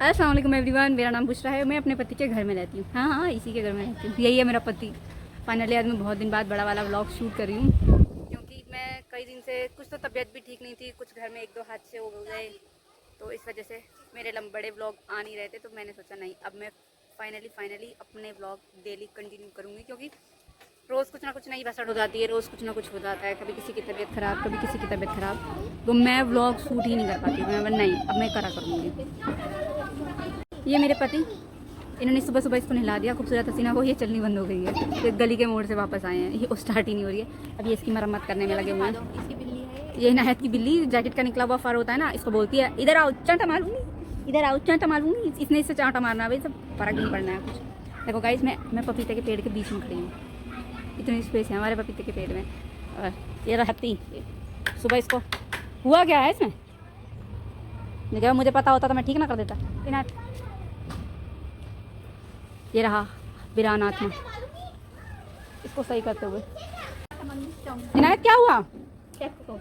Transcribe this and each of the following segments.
अस्सलाम वालेकुम एवरीवन, मेरा नाम बुशरा है। मैं अपने पति के घर में रहती हूँ। हाँ, इसी के घर में रहती हूँ। यही है मेरा पति। फाइनली आज मैं बहुत दिन बाद बड़ा वाला व्लॉग शूट कर रही हूँ, क्योंकि मैं कई दिन से कुछ तो तबीयत भी ठीक नहीं थी, कुछ घर में एक दो हादसे हो गए, तो इस वजह से मेरे बड़े व्लॉग आ नहीं रहे थे। तो मैंने सोचा नहीं, अब मैं फाइनली अपने व्लॉग डेली कंटिन्यू करूँगी, क्योंकि रोज़ कुछ ना कुछ नई बसड़ हो जाती है, रोज़ कुछ ना कुछ हो जाता है, कभी किसी की तबीयत ख़राब, कभी किसी की तबीयत ख़राब, तो मैं व्लॉग शूट ही नहीं कर पाती। मैं नहीं, अब मैं करा करूँगी। ये मेरे पति, इन्होंने सुबह सुबह इसको नहला दिया खूबसूरत हसीना को। ये चलनी बंद हो गई है, ये गली के मोड़ से वापस आए हैं, ये स्टार्ट ही नहीं हो रही है। अब ये इसकी मरम्मत करने में लगे हुए हैं। ये इनायत की बिल्ली, जैकेट का निकला हुआ फर होता है ना, इसको बोलती है इधर आओ चांटा मारूंगी, इधर आओ चांटा मारूंगी। इसने इससे चांटा मारना है भाई, सब फर्क नहीं पड़ना है कुछ। देखो गाइस, मैं पपीते के पेड़ के बीच में खड़ी हूँ। इतनी स्पेस है हमारे पपीते के पेड़ में। और ये रहती सुबह इसको हुआ क्या है इसमें, देखो मुझे पता होता तो मैं ठीक ना कर देता। इनायत, ये रहा वीरान आत्मा, इसको सही करते हुए। इनायत क्या हुआ?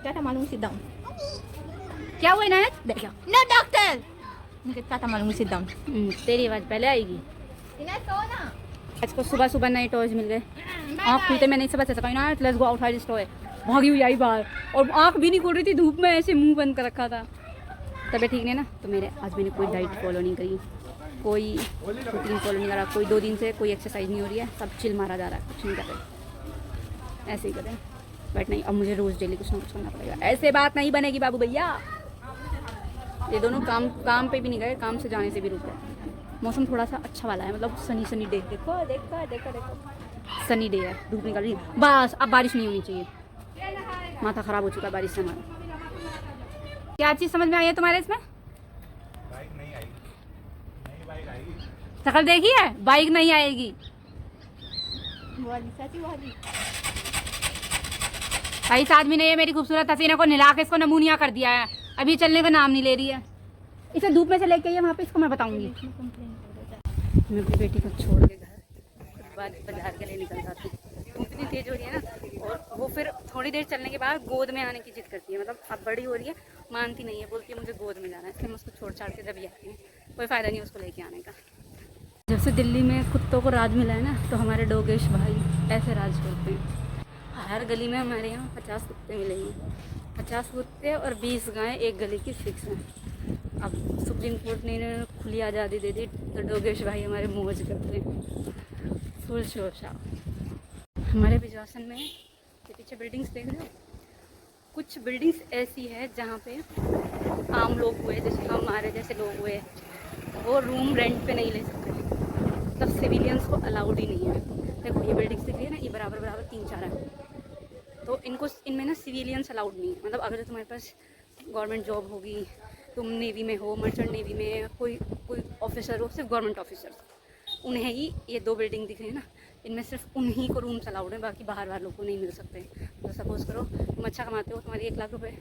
Tata Malung, sit down. क्या हुआ इनायत? देखो No, doctor. Tata Malung, sit down. तेरी आवाज़ पहले आएगी। Ina, so na. आज को सुबह सुबह नए टॉयज मिल गए। आँख खुलते मैं नहीं समझ सका। Inayat let's go outside this toy. भागी हुई आई बाहर, और आँख भी नहीं खोल रही थी, धूप में ऐसे मुंह बंद कर रखा था। तबीयत ठीक नहीं ना, तो मेरे आज मैंने कोई डाइट फॉलो नहीं करी, कोई रूटीन फॉलो नहीं करा, कोई 2 दिन से कोई एक्सरसाइज नहीं हो रही है, सब चिल मारा जा रहा है, कुछ नहीं कर रहे, ऐसे ही करें। बट नहीं, अब मुझे रोज़ डेली कुछ ना कुछ करना पड़ेगा, ऐसे बात नहीं बनेगी बाबू भैया। ये दोनों काम पे भी नहीं गए, काम से जाने से भी रुक गए। मौसम थोड़ा सा अच्छा वाला है, मतलब सनी डे। देखो देखो देखो देखो, सनी डे है, धूप निकल रही है। बस अब बारिश नहीं होनी चाहिए, माथा ख़राब हो चुका है बारिश से हमारा। क्या चीज़ समझ में आई है तुम्हारे इसमें? शक्ल देखी है, बाइक नहीं आएगी भाई। इस आदमी ने ये मेरी खूबसूरत हसीना को नहला के इसको नमूनिया कर दिया है, अभी चलने का नाम नहीं ले रही है। इसे धूप में से लेके आइए वहाँ पे, इसको मैं बताऊंगी। मैं अपनी बेटी को छोड़ के घर बाजार के लिए निकल जाती हूँ। धूप इतनी तेज हो रही है ना, और वो फिर थोड़ी देर चलने के बाद गोद में आने की जिद करती है। मतलब अब बड़ी हो रही है, मानती नहीं है, बोलती है मुझे गोद में जाना है, इसलिए मैं उसको छोड़ छाड़ के जब ही आती हूँ। कोई फ़ायदा नहीं उसको लेके आने का। जब से दिल्ली में कुत्तों को राज मिला है ना, तो हमारे डोगेश भाई ऐसे राज करते हैं। हर गली में हमारे यहाँ 50 कुत्ते मिलेंगे, 50 कुत्ते और 20 गायें एक गली की फिक्स हैं। अब सुप्रीम कोर्ट ने इन्हें खुली आज़ादी दे दी, तो डोगेश भाई हमारे मौज करते हैं, फुल शोर शराब। हमारे बिजवासन में ये पीछे बिल्डिंग्स देख रहे हो, कुछ बिल्डिंग्स ऐसी है जहाँ पे आम लोग हुए, जैसे हमारे जैसे लोग हुए, वो रूम रेंट पे नहीं ले सकते, मतलब सिविलियंस को अलाउड ही नहीं है। देखो ये बिल्डिंग्स दिख रही है ना, ये बराबर 3-4 है, तो इनमें ना सिविलियंस अलाउड नहीं है। मतलब अगर तुम्हारे पास गवर्नमेंट जॉब होगी, तुम नेवी में हो, मर्चेंट नेवी में, कोई ऑफिसर हो, सिर्फ गवर्नमेंट ऑफिसर्स, उन्हें ही ये 2 बिल्डिंग दिख रही है ना, इनमें सिर्फ उन्हीं को रूम्स अलाउड है, बाकी बाहर वालों को नहीं मिल सकते। तो सपोज़ करो तुम अच्छा कमाते हो, तुम्हारी 1 लाख रुपए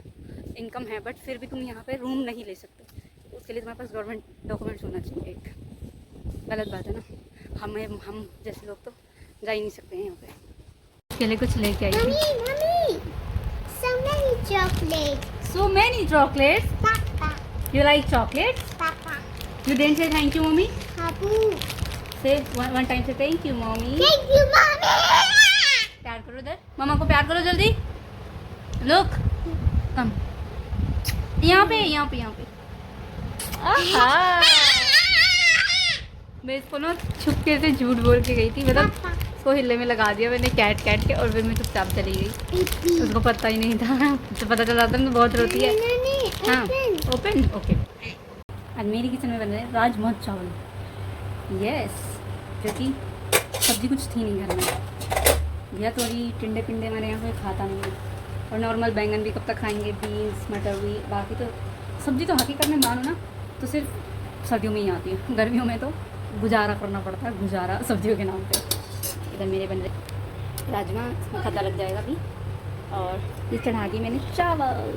इनकम है, बट फिर भी तुम यहाँ पे रूम नहीं ले सकते, उसके लिए तुम्हारे पास गवर्नमेंट डॉक्यूमेंट्स होना चाहिए। एक गलत बात है ना, हम जैसे लोग तो जा ही नहीं सकते हैं यहाँ पे। उसके लिए कुछ लेके आई थी। Mommy, so many chocolates. So many chocolates. Papa, You like chocolates? Papa, You didn't say thank you, mommy. Habu. Say one time say thank you, mommy. Thank you, Mommy. प्यार करो इधर, मामा को प्यार करो जल्दी। Look, come. यहाँ पे। आहा। मैं इसको ना छुपके से झूठ बोल के गई थी, मतलब उसको हिलने में लगा दिया मैंने कैट के, और फिर मैं चुपचाप चली गई। उसको पता ही नहीं था, तो पता चला था तो बहुत रोती है। हाँ, ओपन ओके। आज मेरी किचन में बन रहे हैं राजमा चावल, यस, क्योंकि सब्जी कुछ थी नहीं घर में। भैया थोड़ी टिंडे पिंडे हमारे यहाँ कोई खाता नहीं है, और नॉर्मल बैंगन भी कब तक खाएंगे, बीन्स मटर भी, बाकी तो सब्जी तो हकीकत में मानो ना तो सिर्फ सर्दियों में ही आती है, गर्मियों में तो गुजारा करना पड़ता है, गुजारा सब्जियों के नाम पे। इधर मेरे बन रहे राजमा, इसमें खता लग जाएगा अभी, और ये चढ़ा दी मैंने चावल,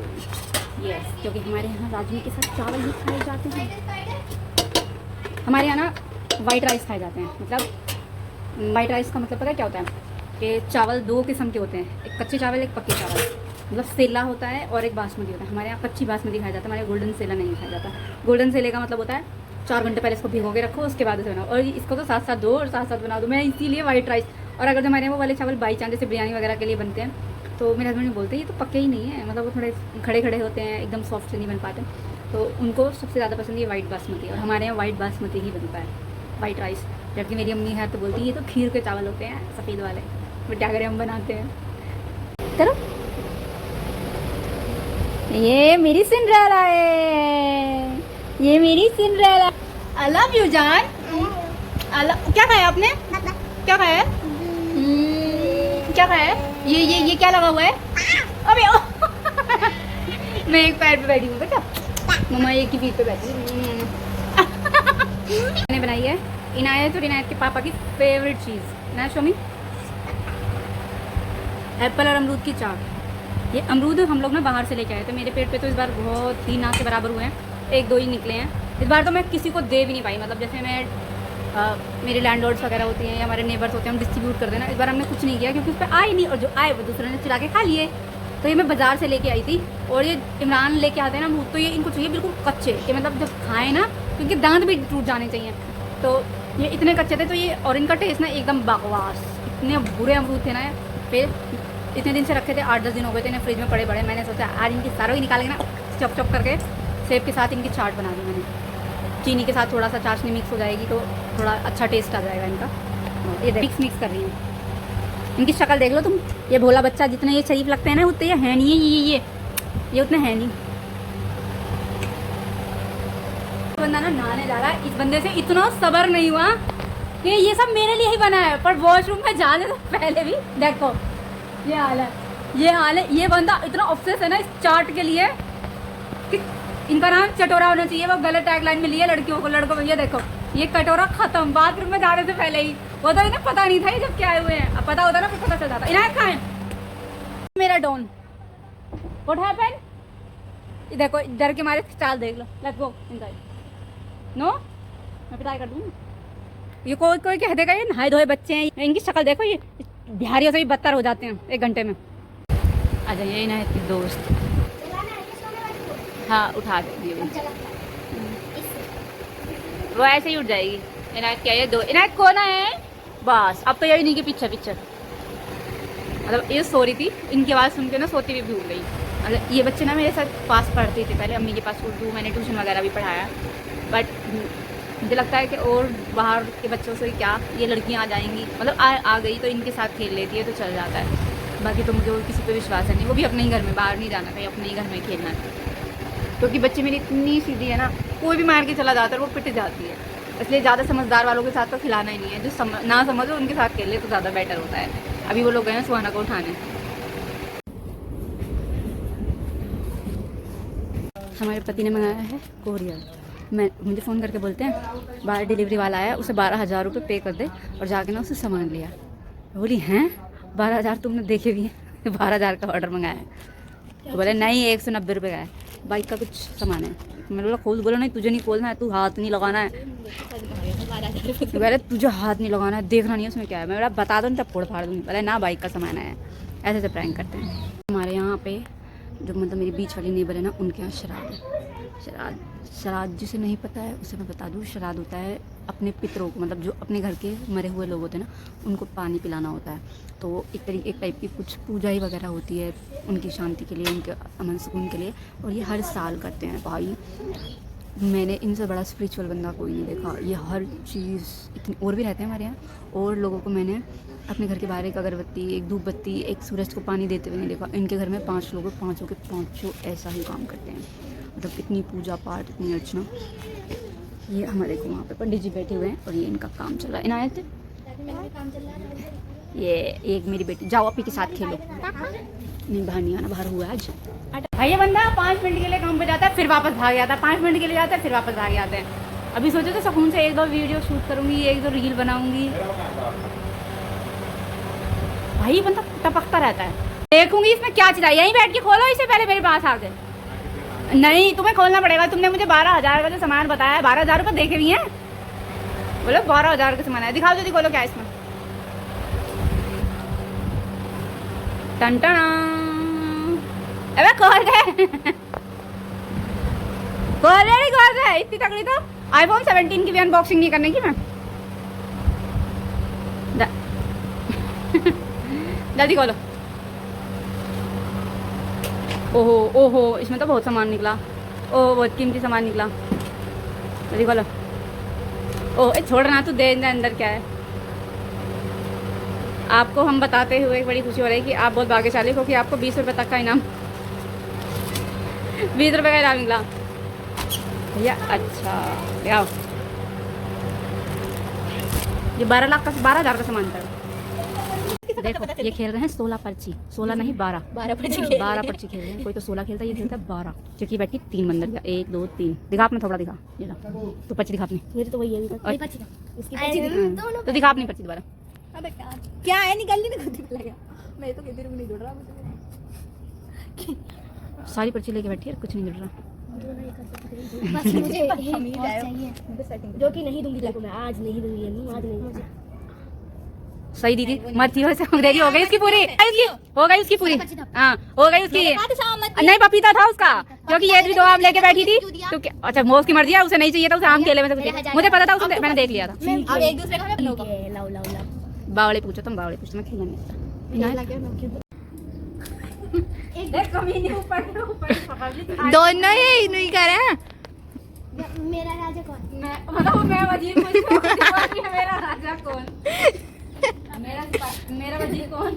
यस, क्योंकि हमारे यहाँ राजमे के साथ चावल ही खाए जाते हैं। हमारे यहाँ ना वाइट राइस खाए जाते हैं, मतलब वाइट राइस का मतलब पता है क्या होता है, कि चावल 2 किस्म के होते हैं, एक कच्चे चावल, एक पक्के चावल। मतलब सेला होता है और एक बासमती होता है। हमारे यहाँ कच्ची बासमती खाया जाता है, हमारे गोल्डन सेला नहीं खाया जाता। गोल्डन सेले का मतलब होता है 4 घंटे पहले इसको भिगो के रखो, उसके बाद उसे बनाओ। और इसको तो साथ साथ दो और साथ साथ बना दो। मैं इसीलिए वाइट राइस, और अगर जो हमारे यहाँ वो वाले चावल बाई चांस जैसे बिरयानी वगैरह के लिए बनते हैं, तो मेरे हस्बैंड भी बोलते हैं ये तो पक्के ही नहीं है, मतलब वो थोड़े खड़े खड़े होते हैं, एकदम सॉफ्ट से नहीं बन पाते। तो उनको सबसे ज़्यादा पसंद ये वाइट बासमती, और हमारे यहाँ वाइट बासमती ही बनता है, वाइट राइस। जबकि मेरी अम्मी है तो बोलती है ये तो खीर के चावल होते हैं सफ़ेद वाले, बट क्या करें हम बनाते हैं। करो, ये मेरी सिंड्रेला है, ये मेरी सिंड्रेला। आई लव यू जान। क्या खाया आपने, क्या खाया है? क्या खाया है? ये क्या लगा हुआ है? अबे ओ मैं एक पैर पे बैठी हूँ बेटा, मम्मा एक ही पीठ पे बैठी हूँ। मैंने बनाई है इनायत और इनायत के पापा की फेवरेट चीज़। ना शोमी, एप्पल और अमरूद की चाट। ये अमरूद हम लोग ना बाहर से लेके आए थे, मेरे पेट पे तो इस बार बहुत 3 नाक के बराबर हुए हैं, 1-2 ही निकले हैं। इस बार तो मैं किसी को दे भी नहीं पाई, मतलब जैसे मैं मेरे लैंडलॉर्ड्स वगैरह होती हैं या हमारे नेबर्स होते हैं, हम डिस्ट्रीब्यूट कर देना। इस बार हमने कुछ नहीं किया क्योंकि उस पर आए नहीं, और जो आए वो दूसरे ने चुरा के खा लिए। तो ये मैं बाज़ार से लेके आई थी, और ये इमरान लेके आते हैं ना अमरूद, तो ये इनको चाहिए बिल्कुल कच्चे, कि मतलब जब खाएँ ना क्योंकि दांत भी टूट जाने चाहिए। तो ये इतने कच्चे थे, तो ये और इनका टेस्ट ना एकदम बकवास, इतने बुरे अमरूद थे ना। फिर इतने दिन से रखे थे, 8-10 दिन हो गए थे इन्हें फ्रिज में पड़े। मैंने सोचा आज इनकी सारों ही निकाल के ना चॉप चॉप करके सेब के साथ इनकी चाट बना दी मैंने। चीनी के साथ थोड़ा सा चाशनी मिक्स हो जाएगी तो थोड़ा अच्छा टेस्ट आ जाएगा इनका। ये मिक्स कर रही हूँ। इनकी शक्ल देख लो तुम, ये भोला बच्चा जितने ये शरीफ लगते हैं ना उतने ये है नहीं है, ये उतने है नहीं। बंदा ना नहाने जा रहा है, इस बंदे से इतना सब्र नहीं हुआ कि ये सब मेरे लिए ही बना है, पर वॉशरूम में जाने से पहले भी देखो ये हाल है। ये बंदा इतना ऑब्सेस है ना इस चाट के लिए कि इनका नाम चटोरा होना चाहिए। वो गलत टैगलाइन में लिए लड़कियों को, लड़कों को। ये देखो ये कटोरा खत्म बाथरूम में जाने से पहले ही। वो तो इन्हें पता नहीं था ये जब क्या आए हुए हैं, अब पता होता ना फिर पता चल जाता। इन्हें खाएं मेरा डॉन। What happened? ये देखो डर के मारे चाल देख लो। Let's go inside. नो मैं पिटाई कर दूँ। ये कोई कह देगा ये नहाए धोए बच्चे हैं। इनकी शक्ल देखो, ये बिहारियों से भी बदतर हो जाते हैं 1 घंटे में। आ जाइए इनायत की दोस्त। हाँ उठा देंगे वो ऐसे ही उठ जाएगी। इनायत क्या है, 2 इनायत कौन है बस। अब तो यही नहीं कि पीछे मतलब ये सो रही थी, इनकी आवाज़ सुन के ना सोती भी भूल गई। मतलब ये बच्चे ना मेरे साथ पास पढ़ते थे पहले, अम्मी के पास उर्दू, मैंने ट्यूशन वगैरह भी पढ़ाया। बट मुझे लगता है कि और बाहर के बच्चों से क्या ये लड़कियां आ जाएंगी, मतलब आ गई तो इनके साथ खेल लेती है तो चल जाता है। बाकी तो मुझे और किसी पे विश्वास है नहीं। वो भी अपने ही घर में, बाहर नहीं जाना, कहीं अपने ही घर में खेलना है। क्योंकि बच्चे मेरी इतनी सीधी है ना, कोई भी मार के चला जाता है वो पिट जाती है। इसलिए ज़्यादा समझदार वालों के साथ तो खिलाना ही नहीं है। जो ना समझो उनके साथ खेल ले तो ज़्यादा बेटर होता है। अभी वो लोग गए हैं सुहाना को उठाने। हमारे पति ने मंगाया है कोरियर। मुझे फ़ोन करके बोलते हैं बाहर डिलीवरी वाला आया, उसे 12,000 रुपये पे कर दे और जाके ना उसे सामान लिया। बोली हैं 12,000 तुमने देखे भी हैं? 12,000 का ऑर्डर मंगाया है। तो बोले नहीं 190 रुपये का है, बाइक का कुछ सामान है। मैंने बोला खोल, बोला नहीं तुझे नहीं खोलना है, तू हाथ नहीं लगाना है। बोले तुझे हाथ नहीं लगाना है, देखना नहीं है उसमें क्या है। मैं बोला बता दो तब फोड़ फाड़ दूँगी। बोले ना बाइक का सामान है। ऐसे से प्रैंक करते हैं हमारे यहाँ पे। जो मतलब मेरी बीच वाली नेबर है ना, उनके यहाँ शराब है। शराद जिसे नहीं पता है उसे मैं बता दूँ, शराद होता है अपने पितरों को, मतलब जो अपने घर के मरे हुए लोग होते हैं ना उनको पानी पिलाना होता है। तो एक टाइप की कुछ पूजा ही वगैरह होती है उनकी शांति के लिए, उनके अमन सुकून के लिए, और ये हर साल करते हैं। भाई मैंने इनसे बड़ा स्पिरिचुअल बंदा कोई नहीं देखा। ये हर चीज़ इतनी, और भी रहते हैं हमारे यहाँ, और लोगों को मैंने अपने घर के बाहर एक अगरबत्ती, एक धूप बत्ती, एक सूरज को पानी देते हुए नहीं देखा। इनके घर में 5 लोग, 5 के 5 ऐसा ही काम करते हैं। मतलब इतनी पूजा पाठ, इतनी अर्चना। ये हमारे को वहाँ पे पंडित जी बैठे हुए हैं और ये इनका काम चल रहा है। इनायत ये एक मेरी बेटी, जाओ अपनी के साथ खेलो। नहीं बाहर नहीं आना, बाहर हुआ आज। भाई ये बंदा 5 मिनट के लिए काम पे जाता है फिर वापस भाग जाता है, 5 मिनट के लिए जाता है फिर वापस भाग जाते हैं। अभी सोचो तो सुकून से 1-2 वीडियो शूट करूँगी, 1-2 रील बनाऊँगी। भाई बंदा टपकता रहता है। देखूंगी इसमें क्या चला, यहीं बैठ के खोलो इसे पहले मेरे पास आके। नहीं तुम्हें खोलना पड़ेगा, तुमने मुझे 12,000 का जो सामान बताया है, 12,000 रुपये देखे भी हैं। बोलो 12,000 का सामान है, दिखाओ जल्दी खोलो क्या है इसमें। टन टन, अबे खोल दे खोल दे, इतनी तकड़ी तो आईफोन 17 की भी अनबॉक्सिंग नहीं करने की मैं। जल्दी खोलो। ओहो ओहो, इसमें तो बहुत सामान निकला। ओह बहुत कीमती सामान निकला। जल्दी खोलो। ओह छोड़ना तू, दे अंदर क्या है। आपको हम बताते हुए बड़ी खुशी हो रही है कि आप बहुत भाग्यशाली हो कि आपको 20 रुपये तक का इनाम 20 रुपये का इनाम निकला भैया। अच्छा आओ, ये 12,000 का सामान था। देखो ये खेल रहे हैं 16 पर्ची, 16 नहीं 12 पर्ची खेल रहे हैं। कोई तो 16 खेलता है, ये खेलता है 12, क्योंकि बैठी 3 बंदर का 1 2 3। दिखा आपने थोड़ा, दिखा ये ला तो पर्ची दिखा आपने। मेरी तो वही है तो दिखा आपने पर्ची दोबारा। क्या है, निकल नहीं खुद निकलेगा। मैं तो किधर भी नहीं जुड़ रहा। सारी पर्ची लेके बैठी है, कुछ नहीं जुड़ रहा। बस मुझे एक और चाहिए जो कि नहीं दूंगी तेरे को मैं, आज नहीं दूंगी, आज नहीं मुझे। सही दीदी मत थी वैसे। देखी हो गई उसकी पूरी, हो गई उसकी पूरी। हाँ हो गई उसकी। नहीं पपीता था उसका, क्योंकि ये भी 2 आम लेके बैठी थी तो क्या। अच्छा वो उसकी मर्जी है, उसे नहीं चाहिए था, उसे आम केले में से कुछ। मुझे पता था उसने, मैंने देख लिया था। अब एक दूसरे का लाओ बावड़े पूछो तुम, बावड़े पूछो, मैं खेलने नहीं आता। दोनों ही नहीं कर रहे हैं। मेरा राजा कौन? मैं वजीर मेरा राजा कौन? मेरा वजीर कौन?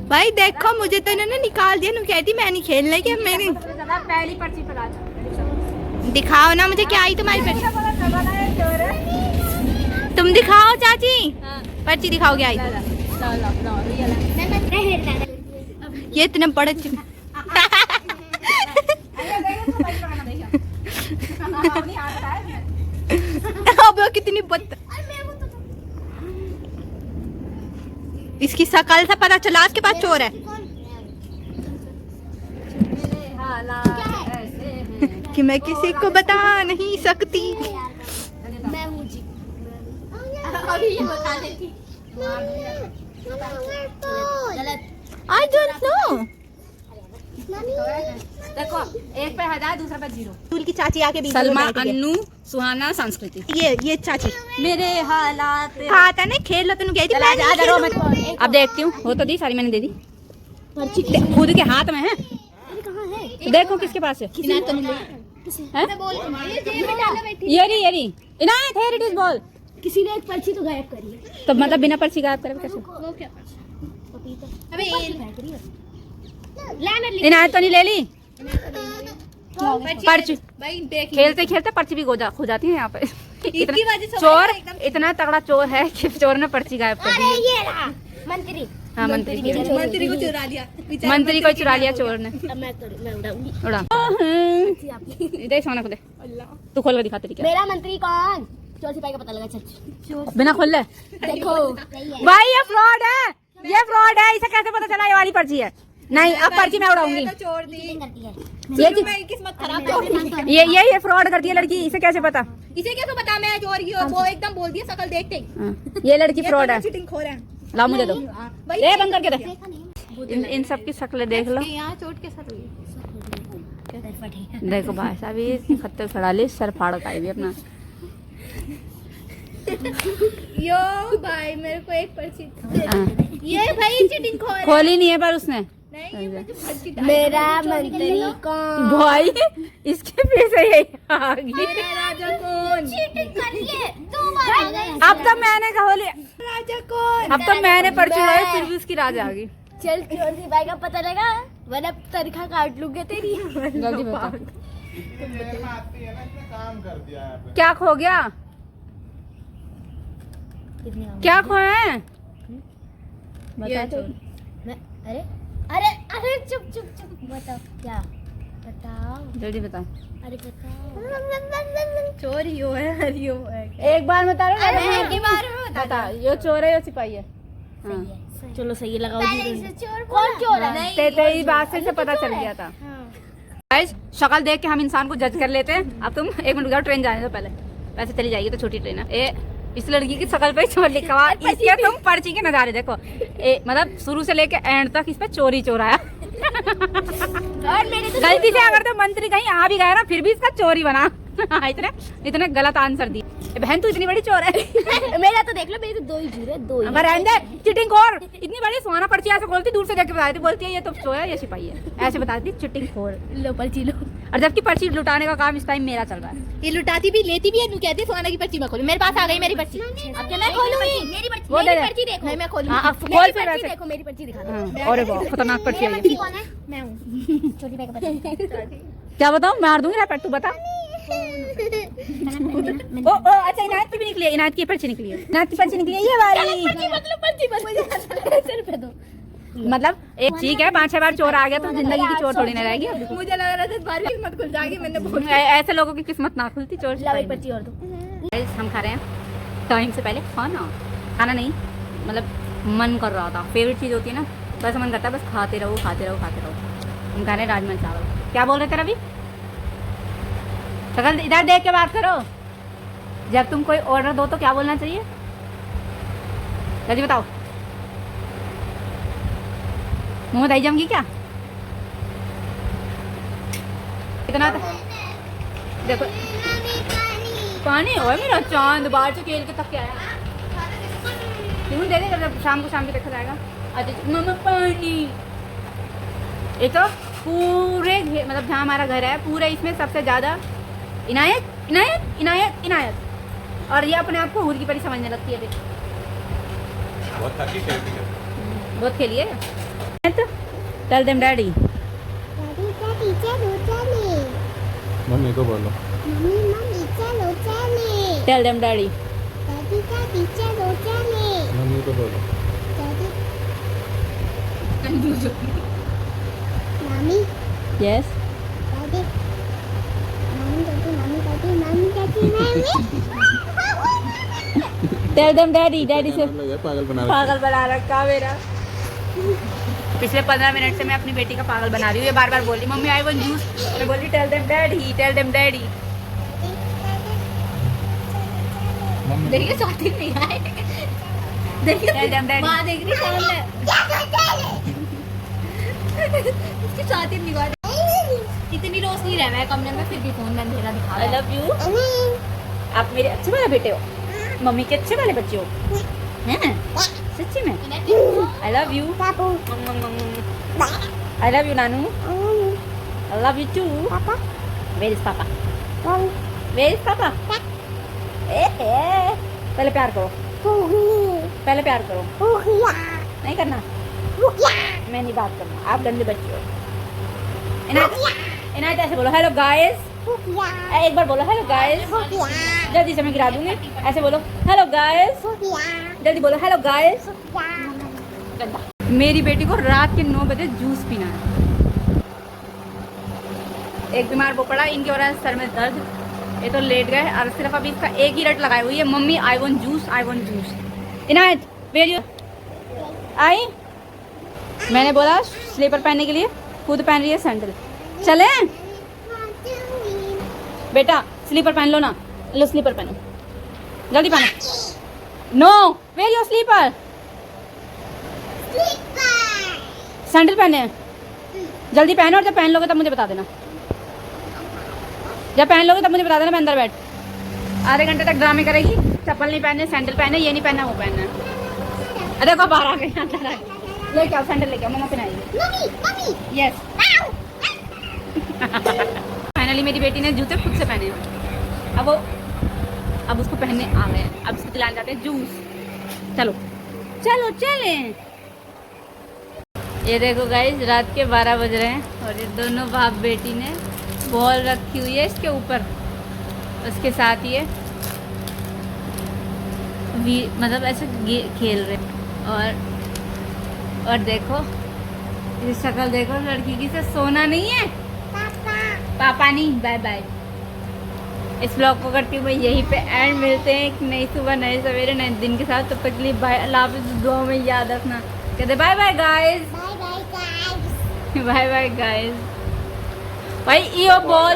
भाई देखो मुझे तो इन्होंने निकाल दिया। कहती मैं नहीं खेलने की। मेरी पहली पर्ची पर आ जाओ। दिखाओ ना मुझे क्या आई तुम्हारी पर्ची। तुम दिखाओ चाची। पर्ची दिखाओ क्या आई। ये इतने बड़े अब कितनी इसकी शकल से पता चला इसके पास चोर है। कि मैं किसी को बता नहीं सकती। मैं हूँ जी। अभी ये बता देती। गलत। I don't know। देखो एक पे 1000, दूसरा पे 0। स्कूल की चाची आके बीच में सलमा, बैठ गई। अन्नू, सुहाना, संस्कृति। ये चाची मेरे हालात खाता नहीं खेल लो। तुम गई थी मैं नहीं खेलूंगी। अब देखती हूँ। हो तो दी सारी, मैंने दे दी। खुद के हाथ में है। कहाँ है? देखो किसके पास है। किसी ने तो नहीं हैं? ये रही इनायत है, इट इज बॉल। किसी ने एक पर्ची तो गायब करी है। तो मतलब बिना पर्ची गायब करे कैसे? वो क्या पर्ची? पपीता। अबे लाना ले। इनायत तो नहीं ले ली पर्ची। भाई देख खेलते खेलते पर्ची भी खो जाती है यहाँ पे। इसकी वजह से चोर इतना तगड़ा चोर है कि चोर ने पर्ची गायब कर दी। ये रहा मंत्री। हाँ मंत्री मंत्री को चुरा लिया। मंत्री को चुरा लिया चोर ने। अब मैं उड़ाऊंगी। उड़ा दे सोना को दे। तू खोल के दिखा तेरी क्या। मेरा मंत्री कौन? चोर सिपाही का पता लगा। चल बिना खोल ले। देखो भाई ये फ्रॉड है, ये फ्रॉड है। इसे कैसे पता चला ये वाली पर्ची है? नहीं अब पर्ची मैं उड़ाऊंगी। छोड़ दी। करती है। मेरी किस्मत खराब कर दी। ये फ्रॉड करती है लड़की। इसे कैसे पता? इसे कैसे पता मैं चोर की हूँ? वो एकदम बोल दिया शकल देखते ही। हाँ, ये लड़की फ्रॉड है। चीटिंग खोर है। लाओ मुझे दो। भाई ले बंद करके दे। इन सब की शक्लें देख लो। यहाँ चोट के साथ हुई। देखो भाई साहब ये खत्ते खड़ा ले, सर फाड़ का भी अपना। यो भाई मेरे को एक पर्ची। हाँ। ये भाई चीटिंग खोर है। खोली नहीं है पर उसने। नहीं मुझे पर्ची डाल। मेरा मंत्री कौन? भाई इसके पीछे यही आ गई। मेरा राजा कौन? चीटिंग करिए 2 बार आ गए। अब तो मैंने खोली, राजा कौन? अब तो मैंने पर्ची उड़ाई, फिर भी उसकी राज आ गई। चल चोर सिपाही का पता लगा वरना तनख्वाह काट लूंगे तेरी। जल्दी बता काम कर दिया है क्या खो गया, क्या खोया है? बता तो। अरे अरे अरे चुप चुप चुप बताओ क्या? बताओ जल्दी बता। अरे बताओ। चोर ही हो है, हरियो है। एक बार बता रहे अरे की बार में बता, ये चोर है या सिपाही है? हाँ। चलो सही लगाओ। कौन चोर है? तेरी बात से पता चल गया था। गाइस शक्ल देख के हम इंसान को जज कर लेते हैं। अब तुम 1 मिनट रुको, ट्रेन जाने दो पहले। वैसे चली जाएगी तो छोटी ट्रेन है। इस लड़की की शक्ल पे चोर लिखा हुआ, इसके तुम पर्ची के नजारे देखो। मतलब शुरू से लेके एंड तक इस पे चोरी चोराया। गलती से अगर तो मंत्री कहीं आ भी गया ना, फिर भी इसका चोरी बना। इतने इतने गलत आंसर दी। बहन तू इतनी बड़ी चोर है। मेरा तो देख लो, मेरे तो 2 ही जीरो है, 2 ही। चीटिंग खोर, इतनी बड़ी सुहाना पर्ची ऐसे खोलती, दूर से देख के बता देती, बोलती है ये तो चोर है, ये सिपाही है, ऐसे बताती चीटिंग खोर। लो पर्ची लो। और जबकि पर्ची लुटाने का काम इस टाइम मेरा चल रहा है। ये लुटाती भी लेती भी है, तू कहती है सोना की पर्ची मैं खोलूं। मेरे पास आ गई मेरी पर्ची। अब क्या मैं खोलूं? मेरी पर्ची, वो दे दे। पर्ची देखो। नहीं मैं खोलूं। हाँ, अब मेरी खोल फिर पर्ची वैसे। देखो, मेरी पर्ची दिखा दो। हाँ, अरे वाह खतरनाक पर्ची है ये। पर्ची कौन है? मैं हूँ। छोटी भाई का पता। क्या बताऊँ, मार दूंगी ना, तू बता। ओ अच्छा, इनायत की भी निकली है, इनायत की पर्ची निकली है, इनायत की पर्ची निकली है ये वाली। मतलब पर्ची पर रुपए दो। मतलब एक ठीक है, 5-6 बार चोर आ गया तो जिंदगी की चोर थोड़ी ना रहेगी। मुझे लग रहा था 10 बार भी किस्मत खुल जाएगी, मैंने बोल ऐसे लोगों की किस्मत ना खुलती चोर। लाओ एक पर्ची और दो। Guys, हम खा रहे हैं टाइम से पहले खाना। खाना नहीं, मतलब मन कर रहा था, फेवरेट चीज़ होती है ना, बस मन करता है बस खाते रहो खाते रहो खाते रहो। हम खा रहे हैं राजमा चावल। क्या बोल रहे थे रवि? शकल इधर देख के बात करो। जब तुम कोई ऑर्डर दो तो क्या बोलना चाहिए, जल्दी बताओ। मुँह दही जमगी क्या? इतना देखो पानी हो मेरा चांद बाहर से खेल के थक के आया। क्यों दे दे, जब शाम को देखा जाएगा। अच्छा मम्मा पानी। ये तो पूरे मतलब जहाँ हमारा घर है पूरे इसमें सबसे ज़्यादा इनायत इनायत इनायत इनायत, और ये अपने आप को हुर की परी समझने लगती है। बहुत खेली है। Tell them daddy. Daddy का टीचर होता नहीं। मम्मी को बोलो। मम्मी चलो चले। Tell them daddy. Daddy का टीचर होता नहीं। मम्मी को बोलो। Daddy। Mummy. Yes Daddy। Mummy daddy। Tell them daddy. Daddy से पागल बना पागल बना रखा मेरा। पिछले 15 मिनट से मैं अपनी बेटी का पागल बना रही हूँ। ये बार बार बोली मम्मी आई वांट जूस, मैं बोली tell them daddy, tell them daddy. देखिए साथी नहीं आए। देखिए टेल देम डैडी। माँ देख रही सामने। इसकी साथी नहीं आ रही। इतनी रोशनी रह है कमरे में, फिर भी फोन में अंधेरा दिखा आई रहा है। Love you. आप मेरे अच्छे वाले बेटे हो, मम्मी के अच्छे वाले बच्चे हो, हैं सच्ची में। I love you, I love you Nanu, I love you too. Where is papa, where is papa. पहले प्यार करो, पहले प्यार करो। नहीं करना, मैं नहीं बात करना, आप गंदे बच्चे हो। इनायत ऐसे बोलो हेलो गाइस, एक बार बोलो हेलो गाइस, जल्दी से मैं गिरा दूंगी। ऐसे बोलो हेलो गाइस, जल्दी बोलो हेलो गाइस। मेरी बेटी को रात के 9 बजे जूस पीना है। एक बीमार वो पड़ा, इनकी वजह से सर में दर्द, ये तो लेट गए और सिर्फ अभी इसका एक ही रट लगाई हुई है, mummy I want juice, I want juice. Inayat where you I? मैंने बोला स्लीपर पहनने के लिए, खुद पहन रही है सैंडल। चले बेटा स्लीपर पहन लो ना, लो स्लीपर पहनो, जल्दी पहनो। No where your slipper, sandal पहने हैं, जल्दी पहनो, और जब पहन लोगे तब मुझे बता देना, जब पहन लोगे तब मुझे बता देना, मैं अंदर बैठ। आधे घंटे तक ड्रामे करेगी, चप्पल नहीं पहने, सैंडल पहने, ये नहीं पहना वो पहनना है। अरे को बाहर आ गई, अंदर आ गई। लेके आओ सैंडल, लेके आओ, मम्मा पहनाएगी। यस फाइनली मेरी बेटी ने जूते खुद से पहने हैं। अब उसको पहनने आ गए हैं, अब उसको दिलाने जाते हैं जूस। चलो चलो चले। ये देखो गाइस रात के 12 बज रहे हैं और ये दोनों बाप बेटी ने बॉल रखी हुई है इसके ऊपर, उसके साथ ये मतलब ऐसे खेल रहे हैं। और देखो ये शक्ल देखो लड़की की, से सोना नहीं है। पापा नहीं, बाय बाय। इस ब्लॉग को करती हूँ मैं यहीं पे एंड। मिलते हैं एक नई सुबह, नए सवेरे, नए दिन के साथ। तब तक के लिए बाय, अल्लाह हाफिज़, दुआ में याद रखना। कहते bye bye guys, Bye bye guys. Bye bye guys. भाई यो बॉल